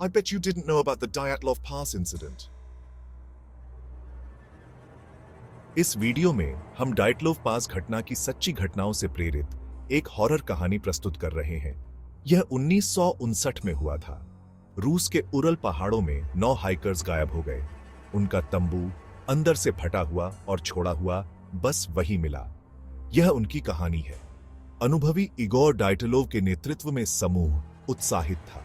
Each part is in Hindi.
I bet you didn't know about the Dyatlov Pass incident. इस वीडियो में हम डायटलोव पास घटना की सच्ची घटनाओं से प्रेरित एक हॉरर कहानी प्रस्तुत कर रहे हैं। यह 1959 में हुआ था। रूस के उरल पहाड़ों में 9 हाइकर्स गायब हो गए। उनका तंबू अंदर से फटा हुआ और छोड़ा हुआ बस वही मिला। यह उनकी कहानी है। अनुभवी इगोर डायटलोव के नेतृत्व में समूह उत्साहित था।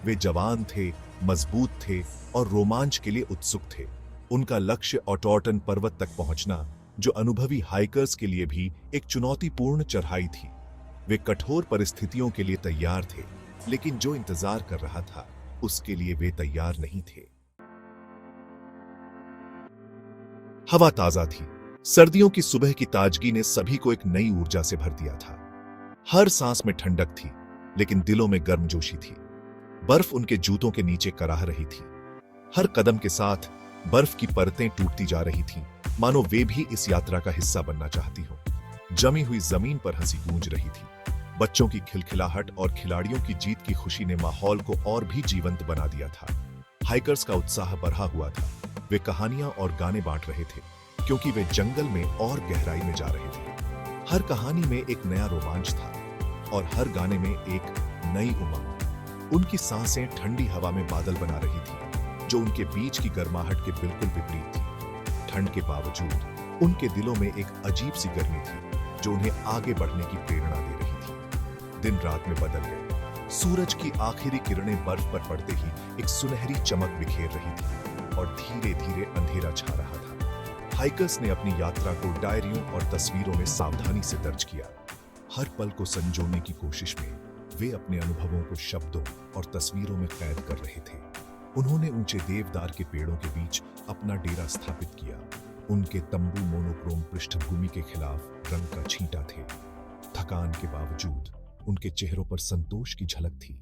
वे जवान थे, मजबूत थे और रोमांच के लिए उत्सुक थे। उनका लक्ष्य ऑटोर्टन पर्वत तक पहुंचना, जो अनुभवी हाइकर्स के लिए भी एक चुनौतीपूर्ण चढ़ाई थी। वे कठोर परिस्थितियों के लिए तैयार थे, लेकिन जो इंतजार कर रहा था उसके लिए वे तैयार नहीं थे। हवा ताजा थी। सर्दियों की सुबह की ताजगी ने सभी को एक नई ऊर्जा से भर दिया था। हर सांस में ठंडक थी, लेकिन दिलों में गर्मजोशी थी। बर्फ उनके जूतों के नीचे कराह रही थी। हर कदम के साथ बर्फ की परतें टूटती जा रही थीं, मानो वे भी इस यात्रा का हिस्सा बनना चाहती हों। जमी हुई जमीन पर हंसी गूंज रही थी। बच्चों की खिलखिलाहट और खिलाड़ियों की जीत की खुशी ने माहौल को और भी जीवंत बना दिया था। हाइकर्स का उत्साह बढ़ा हुआ था। वे कहानियां और गाने बांट रहे थे, क्योंकि वे जंगल में और गहराई में जा रहे थे। हर कहानी में एक नया रोमांच था और हर गाने में एक नई उमंग। उनकी सांसें ठंडी हवा में बादल बना रही थी, जो उनके बीच की गर्माहट के बिल्कुल विपरीत थी। ठंड के बावजूद उनके दिलों में एक अजीब सी गर्मी थी, जो उन्हें आगे बढ़ने की प्रेरणा दे रही थी। दिन रात में बदल गए। सूरज की आखिरी किरणें बर्फ पर पड़ते ही एक सुनहरी चमक बिखेर रही थी और धीरे धीरे अंधेरा छा रहा था। हाइकर्स ने अपनी यात्रा को डायरियों और तस्वीरों में सावधानी से दर्ज किया। हर पल को संजोने की कोशिश में वे अपने अनुभवों को शब्दों और तस्वीरों में कैद कर रहे थे। उन्होंने ऊंचे देवदार के पेड़ों के बीच अपना डेरा स्थापित किया। उनके तंबू मोनोक्रोम पृष्ठभूमि के खिलाफ रंग का छींटा थे। थकान के बावजूद उनके चेहरों पर संतोष की झलक थी।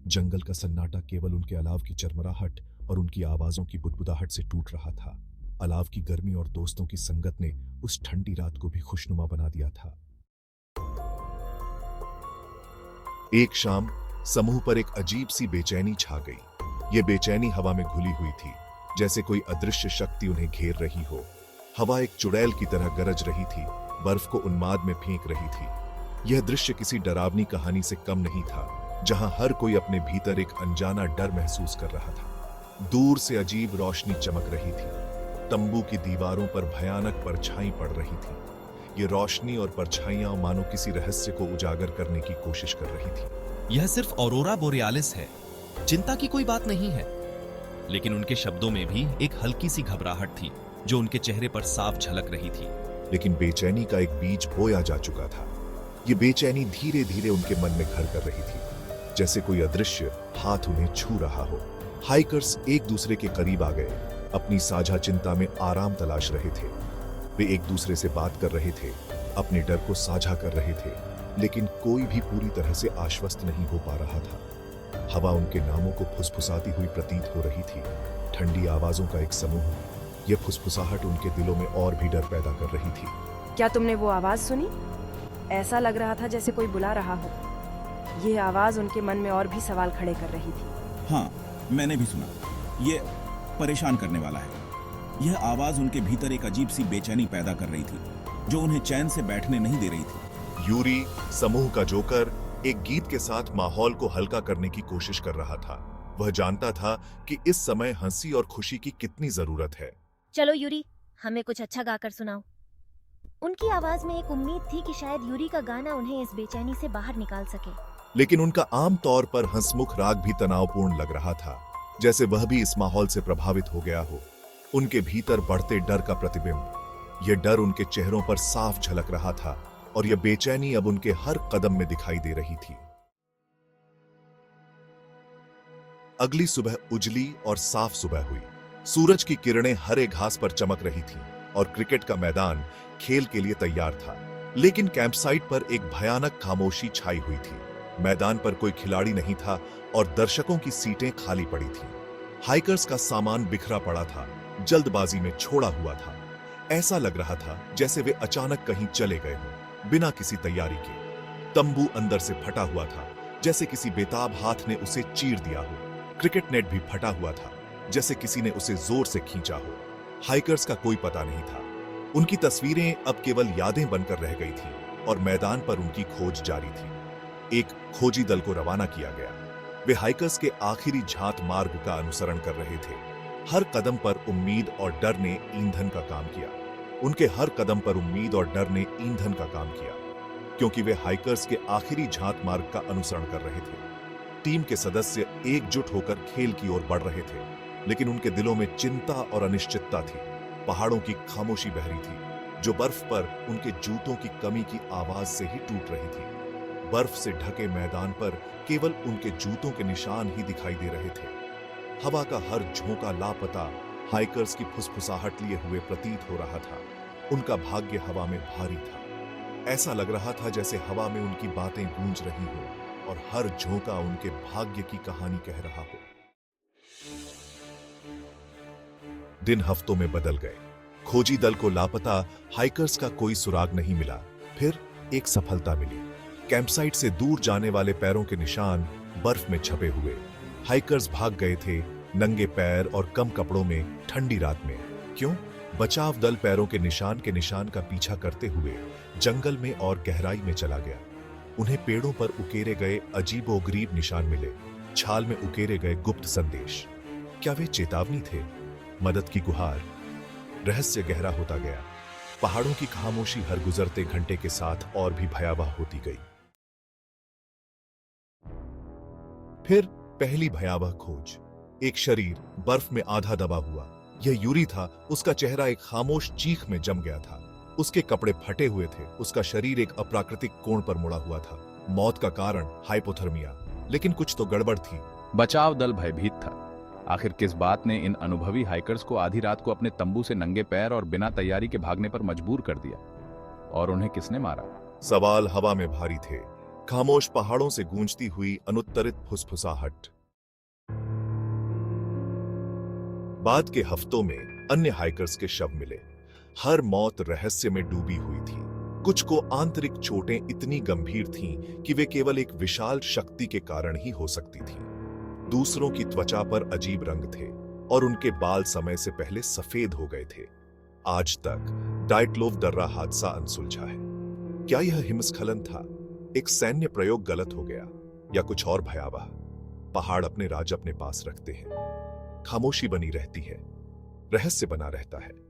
जंगल का सन्नाटा केवल उनके अलाव की चरमराहट और उनकी आवाजों की बुदबुदाहट से टूट रहा था। अलाव की गर्मी और दोस्तों की संगत ने उस ठंडी रात को भी खुशनुमा बना दिया था। एक शाम समूह पर एक अजीब सी बेचैनी छा गई। ये बेचैनी हवा में घुली हुई थी, जैसे कोई अदृश्य शक्ति उन्हें घेर रही हो। हवा एक चुड़ैल की तरह गरज रही थी, बर्फ को उन्माद में फेंक रही थी। यह दृश्य किसी डरावनी कहानी से कम नहीं था, जहां हर कोई अपने भीतर एक अनजाना डर महसूस कर रहा था। दूर से अजीब रोशनी चमक रही थी। तंबू की दीवारों पर भयानक परछाई पड़ रही थी। ये रोशनी और परछाइयां मानो किसी रहस्य को उजागर करने की कोशिश कर रही थी। यह सिर्फ ऑरोरा बोरियालिस है, चिंता की कोई बात नहीं है। लेकिन उनके शब्दों में भी एक हल्की सी घबराहट थी, जो उनके चेहरे पर साफ झलक रही थी। लेकिन बेचैनी का एक बीज बोया जा चुका था। ये बेचैनी धीरे धीरे उनके मन में घर कर रही थी, जैसे कोई अदृश्य हाथ उन्हें छू रहा हो। हाइकर्स एक दूसरे के करीब आ गए, अपनी साझा चिंता में आराम तलाश रहे थे। वे एक दूसरे से बात कर रहे थे, अपने डर को साझा कर रहे थे, लेकिन कोई भी पूरी तरह से आश्वस्त नहीं हो पा रहा था। हवा उनके नामों को फुसफुसाती हुई प्रतीत हो रही थी। ठंडी आवाजों का एक समूह। यह फुसफुसाहट उनके दिलों में और भी डर पैदा कर रही थी। क्या तुमने वो आवाज सुनी? ऐसा लग रहा था जैसे कोई बुला रहा हो। ये आवाज उनके मन में और भी सवाल खड़े कर रही थी। हाँ, मैंने भी सुना। ये परेशान करने वाला है। यह आवाज उनके भीतर एक अजीब सी बेचैनी पैदा कर रही थी, जो उन्हें चैन से बैठने नहीं दे रही थी। यूरी, समूह का जोकर, एक गीत के साथ माहौल को हल्का करने की कोशिश कर रहा था। वह जानता था कि इस समय हंसी और खुशी की कितनी जरूरत है। चलो यूरी, हमें कुछ अच्छा गाकर सुनाओ। उनकी आवाज में एक उम्मीद थी कि शायद यूरी का गाना उन्हें इस बेचैनी से बाहर निकाल सके। लेकिन उनका आम तौर पर हंसमुख राग भी तनावपूर्ण लग रहा था, जैसे वह भी इस माहौल से प्रभावित हो गया हो। उनके भीतर बढ़ते डर का प्रतिबिंब। यह डर उनके चेहरों पर साफ झलक रहा था और यह बेचैनी अब उनके हर कदम में दिखाई दे रही थी। अगली सुबह उजली और साफ सुबह हुई। सूरज की किरणें हरे घास पर चमक रही थीं और क्रिकेट का मैदान खेल के लिए तैयार था। लेकिन कैंपसाइट पर एक भयानक खामोशी छाई हुई थी। मैदान पर कोई खिलाड़ी नहीं था और दर्शकों की सीटें खाली पड़ी थीं। हाइकर्स का सामान बिखरा पड़ा था, जल्दबाजी में छोड़ा हुआ था। ऐसा लग रहा था जैसे वे अचानक कहीं चले गए हों, बिना किसी तैयारी के। तंबू अंदर से फटा हुआ था, जैसे किसी बेताब हाथ ने उसे चीर दिया हो। क्रिकेट नेट भी फटा हुआ था, जैसे किसी ने उसे जोर से खींचा हो। हाइकर्स का कोई पता नहीं था। उनकी तस्वीरें अब केवल यादें बनकर रह गई थी और मैदान पर उनकी खोज जारी थी। एक खोजी दल को रवाना किया गया। वे हाइकर्स के आखिरी झात मार्ग का अनुसरण कर रहे थे। हर कदम पर उम्मीद और डर ने ईंधन का काम किया। उनके हर कदम पर उम्मीद और डर ने ईंधन का काम किया, क्योंकि वे हाइकर्स के आखिरी झात मार्ग का अनुसरण कर रहे थे। टीम के सदस्य एकजुट होकर खेल की ओर बढ़ रहे थे, लेकिन उनके दिलों में चिंता और अनिश्चितता थी। पहाड़ों की खामोशी बह रही थी, जो बर्फ पर उनके जूतों की कमी की आवाज से ही टूट रही थी। बर्फ से ढके मैदान पर केवल उनके जूतों के निशान ही दिखाई दे रहे थे। हवा का हर झोंका लापता हाइकर्स की फुसफुसाहट लिए हुए प्रतीत हो रहा था। उनका भाग्य हवा में भारी था। ऐसा लग रहा था जैसे हवा में उनकी बातें गूंज रही हो और हर झोंका उनके भाग्य की कहानी कह रहा हो। दिन हफ्तों में बदल गए। खोजी दल को लापता हाइकर्स का कोई सुराग नहीं मिला। फिर एक सफलता मिली। कैंपसाइट से दूर जाने वाले पैरों के निशान बर्फ में छपे हुए। हाइकर्स भाग गए थे, नंगे पैर और कम कपड़ों में, ठंडी रात में। क्यों? बचाव दल पैरों के निशान का पीछा करते हुए जंगल में और गहराई में चला गया। उन्हें पेड़ों पर उकेरे गए अजीबोगरीब निशान मिले, छाल में उकेरे गए गुप्त संदेश। क्या वे चेतावनी थे? मदद की गुहार? रहस्य गहरा होता गया। पहाड़ों की खामोशी हर गुजरते घंटे के साथ और भी भयावह होती गई। फिर पहली भयावह खोज। एक शरीर बर्फ में आधा दबा हुआ। यह यूरी था। उसका चेहरा एक खामोश चीख में जम गया था। उसके कपड़े फटे हुए थे। उसका शरीर एक अप्राकृतिक कोण पर मुड़ा हुआ था। मौत का कारण हाइपोथर्मिया, लेकिन कुछ तो गड़बड़ थी। बचाव दल भयभीत था। आखिर किस बात ने इन अनुभवी हाइकर्स को आधी रात को अपने तंबू से नंगे पैर और बिना तैयारी के भागने पर मजबूर कर दिया? और उन्हें किसने मारा? सवाल हवा में भारी थे। खामोश पहाड़ों से गूंजती हुई अनुत्तरित फुसफुसाहट। बाद के हफ्तों में अन्य हाइकर्स के शव मिले। हर मौत रहस्य में डूबी हुई थी। कुछ को आंतरिक चोटें इतनी गंभीर थीं कि वे केवल एक विशाल शक्ति के कारण ही हो सकती थीं। दूसरों की त्वचा पर अजीब रंग थे और उनके बाल समय से पहले सफेद हो गए थे। आज तक डाइटलोव दर्रा हादसा अनसुलझा है। क्या यह हिमस्खलन था? एक सैन्य प्रयोग गलत हो गया, या कुछ और भयावह? पहाड़ अपने राज अपने पास रखते हैं। खामोशी बनी रहती है, रहस्य बना रहता है।